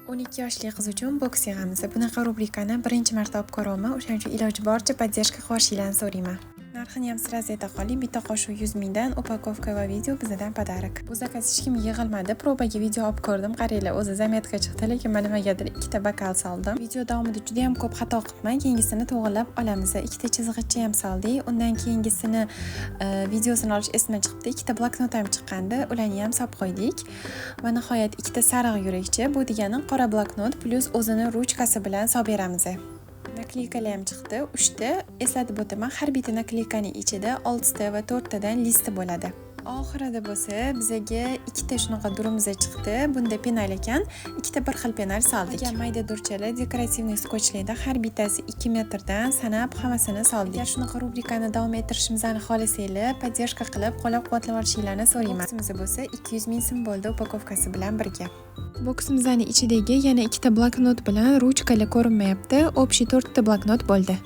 12 yoshli qiz uchun boks yig'amiz. Bunaqa rubrikani birinchi marta olib ko'ryapman. O'shaning uchun iloji boricha podдержка qilishinglarni so'rayman. Narxini ham sразу ayta qoling. Bitta qoshiq 100 mingdan upakovka va video bizdan padarak. Bu zakaz hech kim yig'ilmadi. Probaga video olib ko'rdim. Qaranglar, o'zi zametka chiqdi, lekin men nimagadir ikkita bokal soldim. Video davomida juda ham ko'p xato qilibman. Keyingisini to'g'rilab olamiz. Ikkita chizg'icha ham soldik. Undan keyingisini videosini olish esimdan chiqdi. Ikkita bloknot ham chiqqandi. Ularni ham solib qo'ydik. Va nihoyat ikkita sariq yurakchi. Bu degani qora bloknot plus o'zini ruchkasi bilan solib beramiz. Nakleykalar ham chiqdi. 3 ta. Eslatib o'taman, har bitta nakleykaning ichida 6 ta va 4 tadan listi bo'ladi. Oxirida bo'lsa bizaga ikkita shunaqa durimiz chiqdi. Bunda penal ekan. Ikkita bir xil penal soldik. Mayda durchalar dekorativniy skochlarda har bittasi 2 metrdan sanab hammasini soldik. Agar shunaqa rubrikani davom ettirishimizni xohlasanglar, podдержка qilib, qo'llab-quvvatlab olishinglarni so'rayman. Boksimiz bo'lsa 200 ming so'm bo'ldi upakovkasi bilan birga. Boksimizning ichidagi yana ikkita bloknot bilan ruchkalar ko'rinmayapti. Общий 4 ta bloknot bo'ldi.